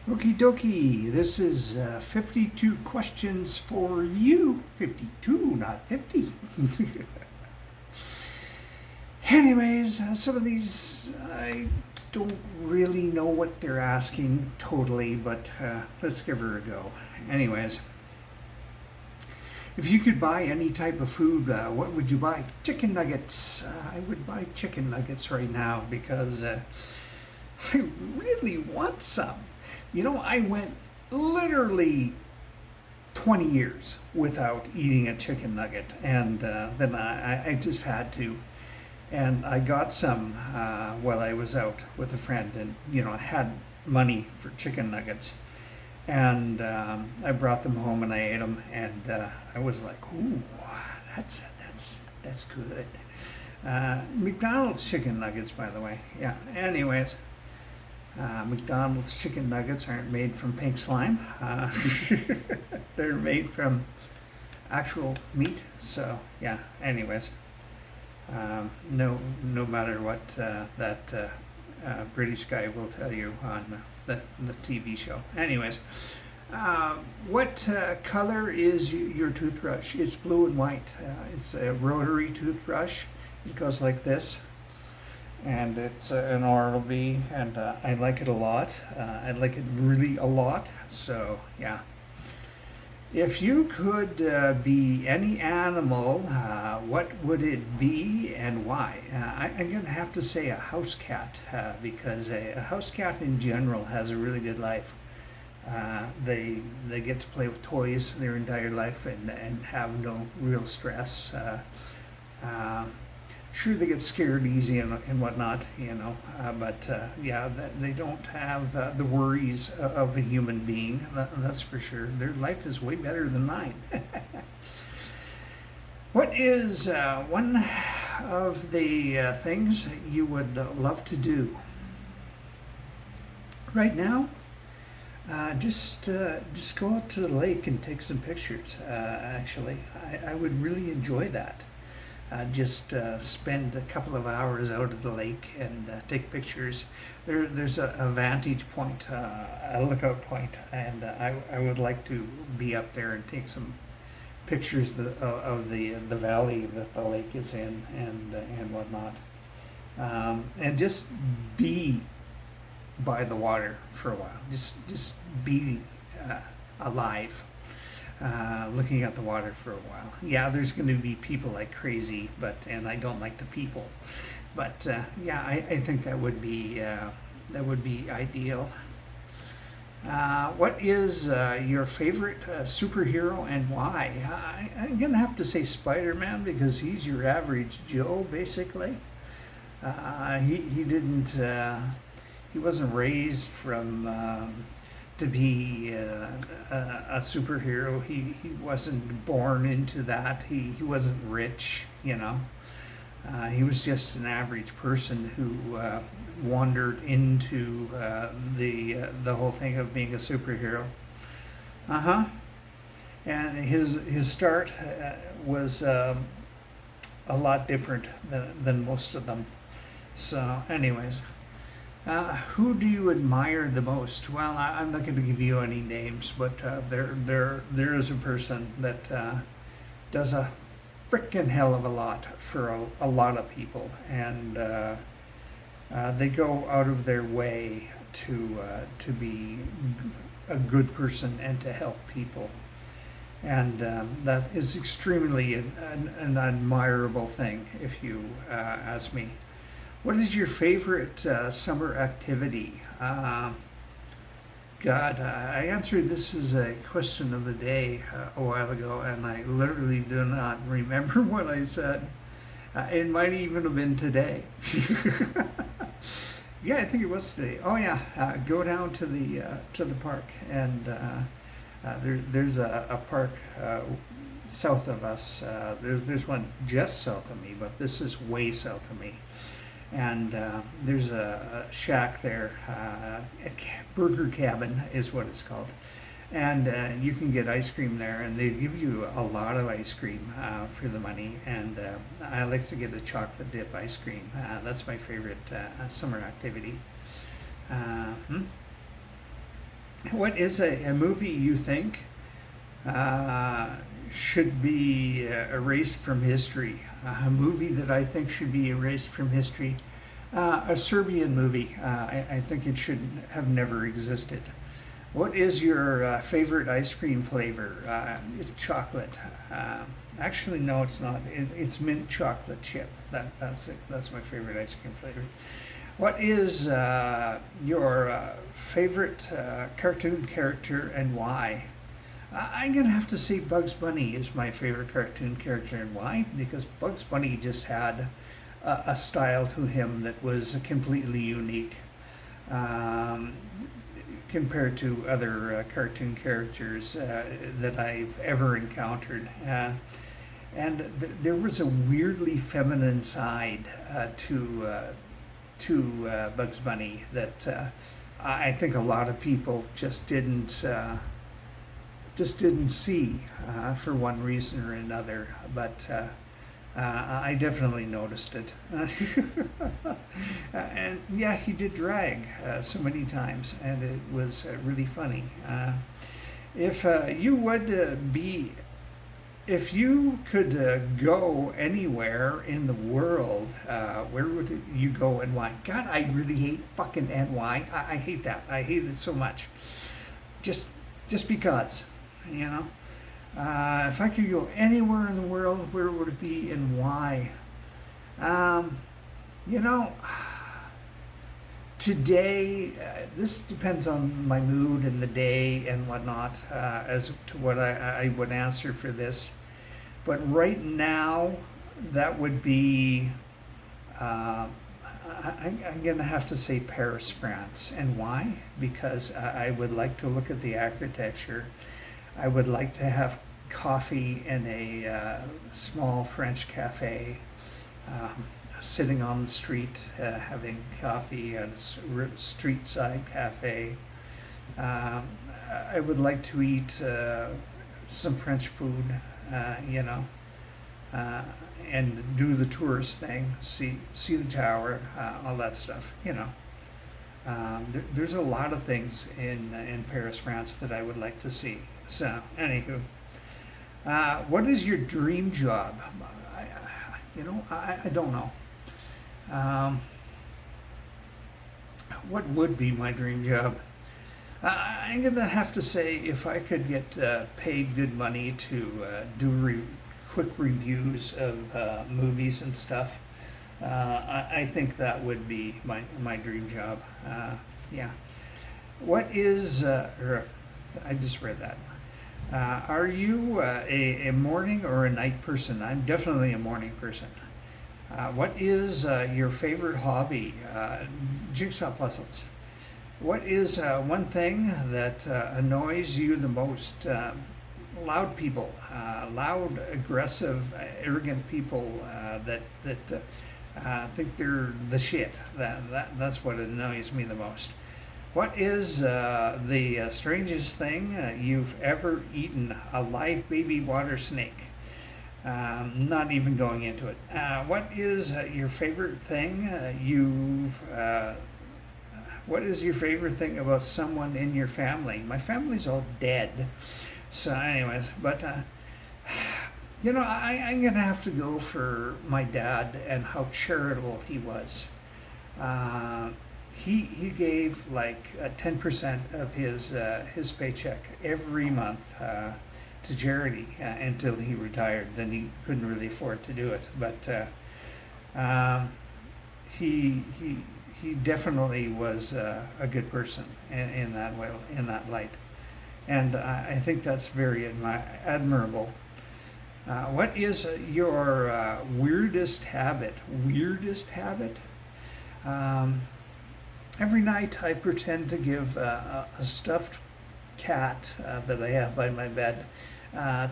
Okie dokie, this is 52 questions for you. 52, not 50. Anyways, some of these I don't really know what they're asking totally, but let's give her a go. Anyways, if you could buy any type of food, what would you buy? Chicken nuggets. I would buy chicken nuggets right now because I really want some. You know, I went literally 20 years without eating a chicken nugget, and then I just had to. And I got some while I was out with a friend, and I had money for chicken nuggets, and I brought them home and I ate them, and I was like, "Ooh, that's good." McDonald's chicken nuggets, by the way. Yeah. Anyways, McDonald's chicken nuggets aren't made from pink slime. They're made from actual meat. So yeah. Anyways, no matter what that British guy will tell you on the TV show. Anyways, what color is your toothbrush? It's blue and white. It's a rotary toothbrush. It goes like this, and it's an Oral-B, and I like it a lot. I like it really a lot. So yeah. If you could be any animal, what would it be and why? I'm going to have to say a house cat because a house cat in general has a really good life. They get to play with toys their entire life and have no real stress. Sure, they get scared easy and whatnot, but yeah, they don't have the worries of a human being, that's for sure. Their life is way better than mine. What is one of the things you would love to do? Right now, just go out to the lake and take some pictures. Actually, I would really enjoy that. Just spend a couple of hours out at the lake and take pictures. There's a vantage point, a lookout point, and I would like to be up there and take some pictures of the valley that the lake is in and whatnot, and just be by the water for a while. Just be alive. Looking at the water for a while. Yeah, there's going to be people like crazy, and I don't like the people. But yeah, I think that would be ideal. What is your favorite superhero and why? I'm gonna have to say Spider-Man because he's your average Joe, basically. He didn't. He wasn't raised from. To be a superhero. He wasn't born into that. He wasn't rich, He was just an average person who wandered into the whole thing of being a superhero. Uh-huh. And his start was a lot different than most of them. So anyways, who do you admire the most? Well, I'm not going to give you any names, but there is a person that does a frickin' hell of a lot for a lot of people, and they go out of their way to be a good person and to help people, and that is extremely an admirable thing, if you ask me. What is your favorite summer activity? God, I answered this as a question of the day a while ago, and I literally do not remember what I said. It might even have been today. Yeah, I think it was today. Oh yeah, go down to the park, and there's a park south of us. There's one just south of me, but this is way south of me. And there's a shack there, burger cabin is what it's called, and you can get ice cream there, and they give you a lot of ice cream for the money, and I like to get a chocolate dip ice cream. That's my favorite summer activity. Hmm? What is a movie you think uh, should be erased from history? A movie that I think should be erased from history. A Serbian movie. I think it should have never existed. What is your favorite ice cream flavor? It's chocolate. Actually, no, it's not. It's mint chocolate chip. That's it. That's my favorite ice cream flavor. What is your favorite cartoon character and why? I'm gonna have to say Bugs Bunny is my favorite cartoon character, and why? Because Bugs Bunny just had a style to him that was completely unique um, compared to other cartoon characters that I've ever encountered. There was a weirdly feminine side to Bugs Bunny that I think a lot of people just didn't see for one reason or another, but I definitely noticed it. And yeah, he did drag so many times, and it was really funny. If you would be, if you could go anywhere in the world, where would you go and why? God, I really hate fucking and why. I hate that. I hate it so much. Just because, you know. If I could go anywhere in the world, where would it be and why? You know, today, this depends on my mood and the day and whatnot as to what I would answer for this. But right now, that would be, I'm going to have to say Paris, France. And why? Because I would like to look at the architecture. I would like to have coffee in a small French cafe, sitting on the street, having coffee at a street side cafe. I would like to eat some French food, you know, and do the tourist thing, see the tower, all that stuff, you know. There's a lot of things in Paris, France that I would like to see. So, anywho, what is your dream job? I don't know. What would be my dream job? I'm gonna have to say if I could get paid good money to do quick reviews of movies and stuff. I think that would be my dream job. Yeah. What is, I just read that. Are you a morning or a night person? I'm definitely a morning person. What is your favorite hobby? Jigsaw puzzles. What is one thing that annoys you the most? Loud people, loud, aggressive, arrogant people that think they're the shit. That's what annoys me the most. What is the strangest thing you've ever eaten? A live baby water snake. Not even going into it. What is your favorite thing what is your favorite thing about someone in your family? My family's all dead. So anyways, but I'm going to have to go for my dad and how charitable he was. He gave like 10% of his paycheck every month to charity until he retired. Then he couldn't really afford to do it, but he definitely was a good person in that way, in that light, and I think that's very admirable. What is your weirdest habit? Weirdest habit? Every night I pretend to give a stuffed cat that I have by my bed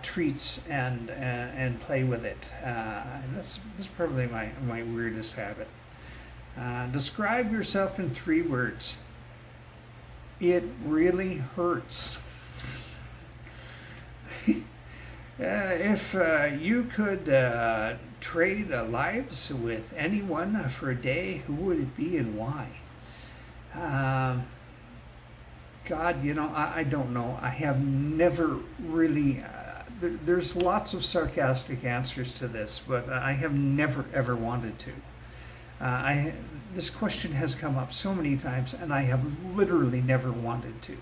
treats and play with it. That's probably my weirdest habit. Describe yourself in 3 words. It really hurts. If you could trade lives with anyone for a day, who would it be and why? God, I don't know. I have never really. There's lots of sarcastic answers to this, but I have never ever wanted to. This question has come up so many times, and I have literally never wanted to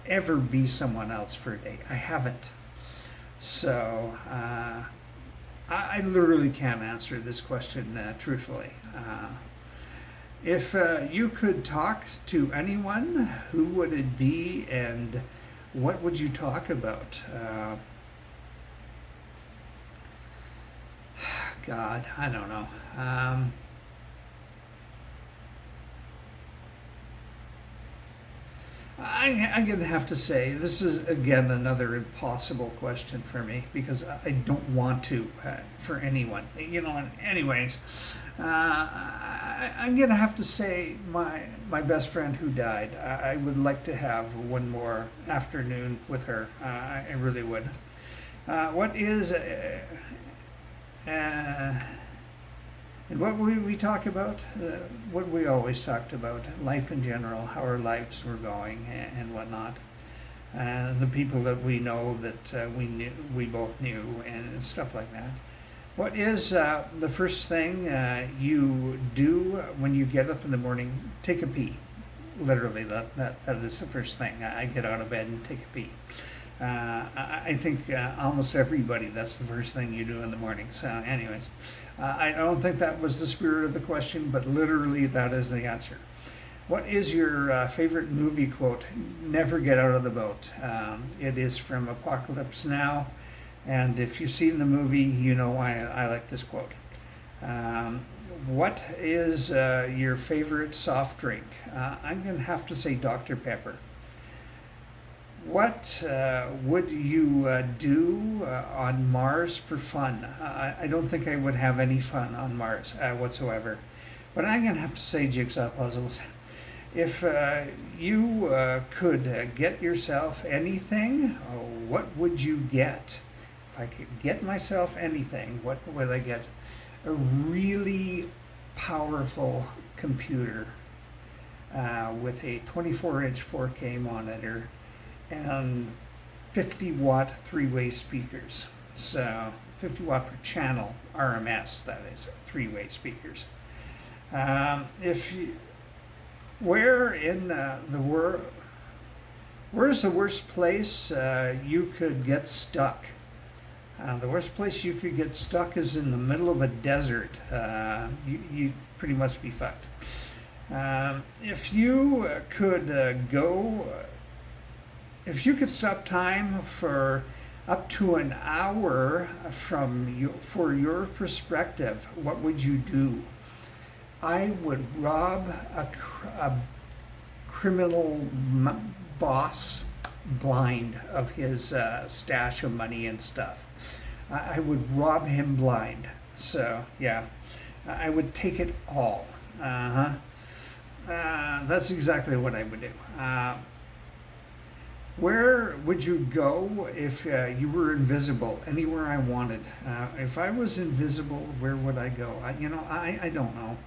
ever be someone else for a day. I haven't. So I literally can't answer this question truthfully. If you could talk to anyone, who would it be, and what would you talk about? God, I don't know. I'm going to have to say this is again another impossible question for me because I don't want to for anyone. Anyways, I'm going to have to say my best friend who died. I would like to have one more afternoon with her. I really would. What is and what we talk about, what we always talked about, life in general, how our lives were going and whatnot, and the people that we know that we both knew, and stuff like that. What is the first thing you do when you get up in the morning? Take a pee. Literally, that is the first thing. I get out of bed and take a pee. I think almost everybody, that's the first thing you do in the morning. So anyways, I don't think that was the spirit of the question, but literally that is the answer. What is your favorite movie quote? Never get out of the boat. It is from Apocalypse Now, and if you've seen the movie, you know why I like this quote. What is your favorite soft drink? I'm going to have to say Dr. Pepper. What would you do on Mars for fun? I don't think I would have any fun on Mars whatsoever. But I'm going to have to say jigsaw puzzles. If you could get yourself anything, what would you get? If I could get myself anything, what would I get? A really powerful computer with a 24-inch 4K monitor and 50-watt three-way speakers. So 50 watt per channel, RMS, that is, three-way speakers. Where in the world, where's the worst place you could get stuck? The worst place you could get stuck is in the middle of a desert. You pretty much be fucked. If you could if you could stop time for up to an hour for your perspective, what would you do? I would rob a criminal boss blind of his stash of money and stuff. I would rob him blind. So, yeah, I would take it all. That's exactly what I would do. Where would you go if you were invisible? Anywhere I wanted. If I was invisible, where would I go? I don't know.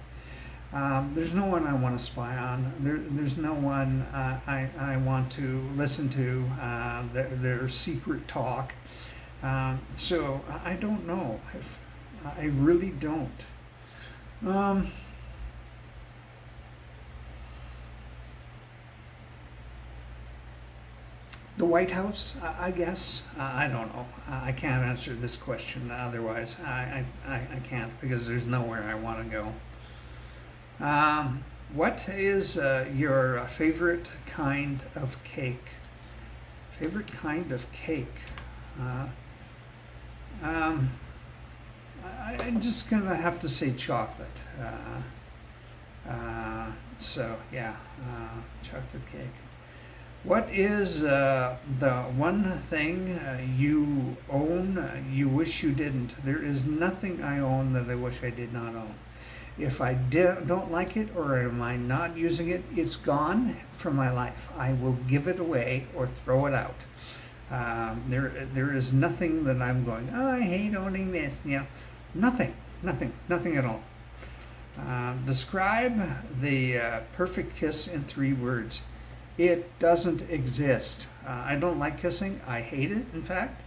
There's no one I want to spy on. There's no one I want to listen to their secret talk. So I don't know. I really don't. The White House, I guess. I don't know. I can't answer this question otherwise. I can't because there's nowhere I want to go. What is your favorite kind of cake? Favorite kind of cake? I'm just going to have to say chocolate. So, yeah, chocolate cake. What is the one thing you own you wish you didn't? There is nothing I own that I wish I did not own. If I don't like it or am I not using it, it's gone from my life. I will give it away or throw it out. There is nothing that I'm going, oh, I hate owning this. Nothing at all. Describe the perfect kiss in 3 words. It doesn't exist. I don't like kissing. I hate it, in fact.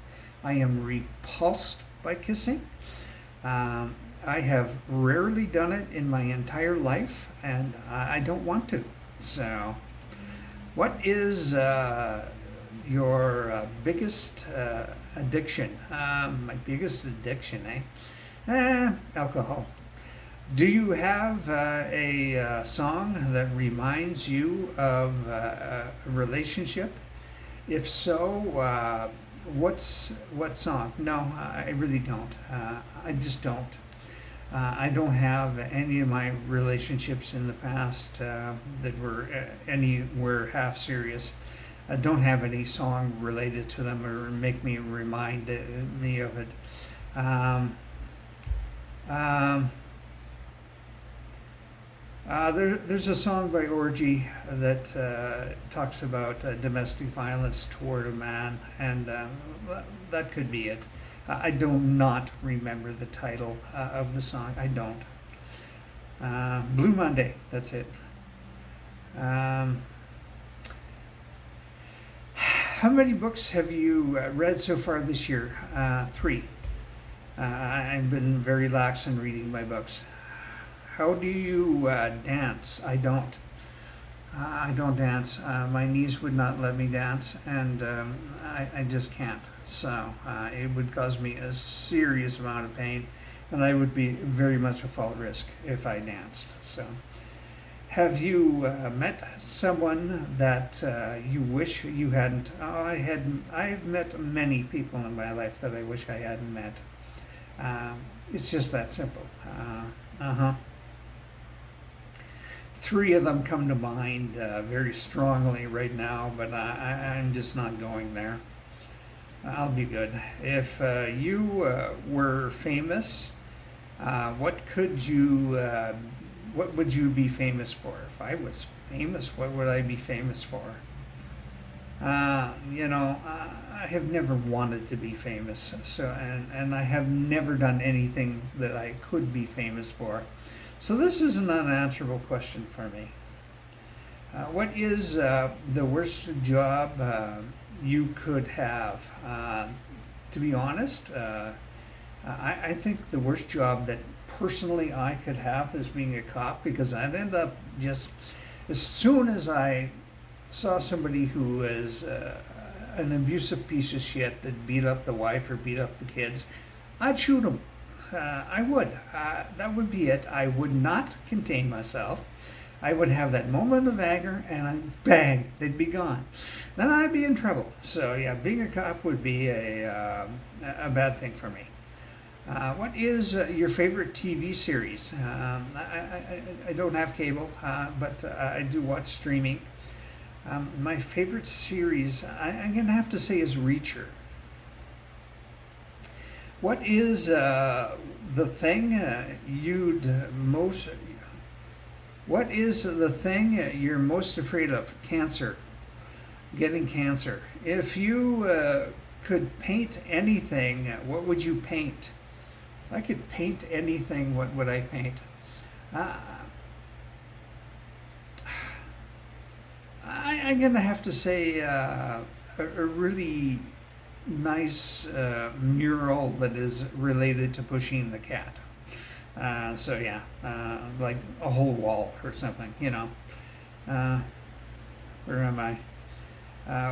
I am repulsed by kissing. I have rarely done it in my entire life, and I don't want to. So, what is your biggest addiction? My biggest addiction, alcohol. Do you have a song that reminds you of a relationship? If so, what song? No, I really don't. I just don't. I don't have any of my relationships in the past that were anywhere half serious. I don't have any song related to them or make me remind me of it. Um, um, there's a song by Orgy that talks about domestic violence toward a man, and that could be it. I do not remember the title of the song. I don't. Blue Monday, that's it. How many books have you read so far this year? 3. I've been very lax in reading my books. How do you dance? I don't. I don't dance. My knees would not let me dance, and I just can't. So it would cause me a serious amount of pain, and I would be very much a fall risk if I danced. So, have you met someone that you wish you hadn't? Oh, I've met many people in my life that I wish I hadn't met. It's just that simple. Uh-huh. 3 of them come to mind very strongly right now, but I'm just not going there. I'll be good. If you were famous, what would you be famous for? If I was famous, what would I be famous for? I have never wanted to be famous, and I have never done anything that I could be famous for. So this is an unanswerable question for me. What is the worst job you could have? To be honest, I think the worst job that personally I could have is being a cop, because I'd end up just, as soon as I saw somebody who was an abusive piece of shit that beat up the wife or beat up the kids, I'd shoot him. I would. That would be it. I would not contain myself. I would have that moment of anger, and bang, they'd be gone. Then I'd be in trouble. So yeah, being a cop would be a bad thing for me. What is your favorite TV series? I don't have cable, but I do watch streaming. My favorite series, I'm going to have to say, is Reacher. What is the thing What is the thing you're most afraid of? Cancer. Getting cancer. If you could paint anything, what would you paint? If I could paint anything, what would I paint? I'm going to have to say a really nice mural that is related to Pushing the cat. So yeah, like a whole wall or something, Where am I?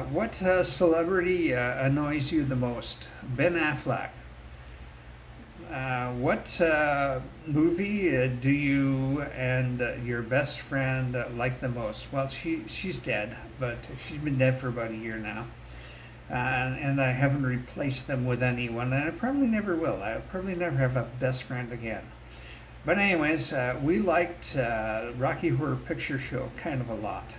What celebrity annoys you the most? Ben Affleck. What movie do you and your best friend like the most? Well, she's dead, but she's been dead for about a year now. And I haven't replaced them with anyone, and I probably never will. I'll probably never have a best friend again. But anyways, we liked Rocky Horror Picture Show kind of a lot.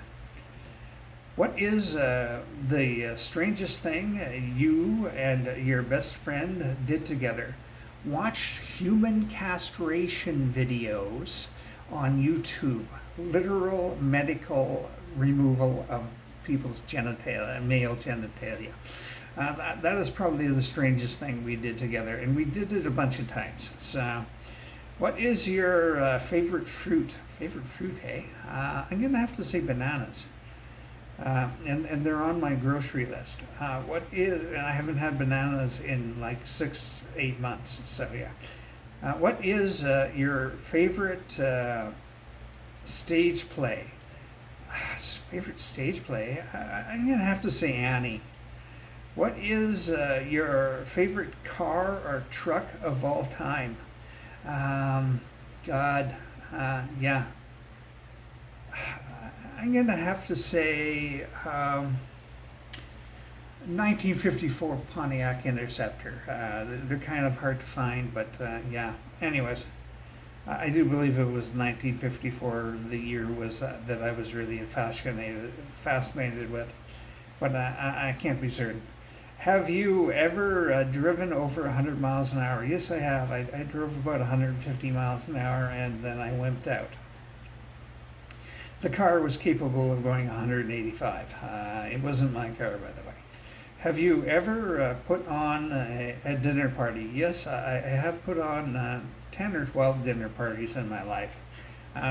What is the strangest thing you and your best friend did together? Watched human castration videos on YouTube. Literal medical removal of people's genitalia, male genitalia. That is probably the strangest thing we did together, and we did it a bunch of times. So, what is your favorite fruit? Favorite fruit, hey? I'm gonna have to say bananas. And they're on my grocery list. What is? And I haven't had bananas in like 6, 8 months. So yeah. What is your favorite stage play? Favorite stage play? I'm gonna have to say Annie. What is your favorite car or truck of all time? Um, God, yeah. I'm gonna have to say 1954 Pontiac Interceptor. They're kind of hard to find, but yeah. Anyways, I do believe it was 1954. The year was that I was really fascinated with, but I can't be certain. Have you ever driven over 100 miles an hour? Yes, I have. I drove about 150 miles an hour and then I wimped out. The car was capable of going 185. It wasn't my car, by the way. Have you ever put on a dinner party? Yes, I have put on 10 or 12 dinner parties in my life.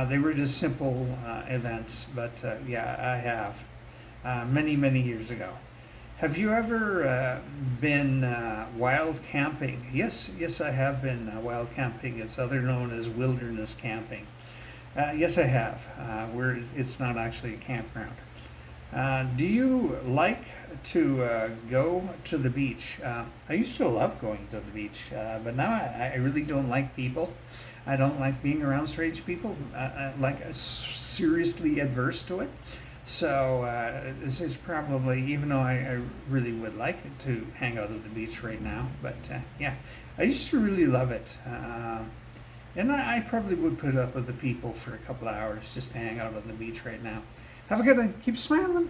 They were just simple events, but yeah, I have. Many, many years ago. Have you ever been wild camping? Yes, yes, I have been wild camping. It's other known as wilderness camping. Yes, I have. Where it's not actually a campground. Do you like to go to the beach? I used to love going to the beach, but now I really don't like people. I don't like being around strange people. Seriously adverse to it. So this is probably, even though I really would like to hang out at the beach right now, but yeah, I used to really love it. And I probably would put up with the people for a couple of hours just to hang out on the beach right now. Have a good one. Keep smiling.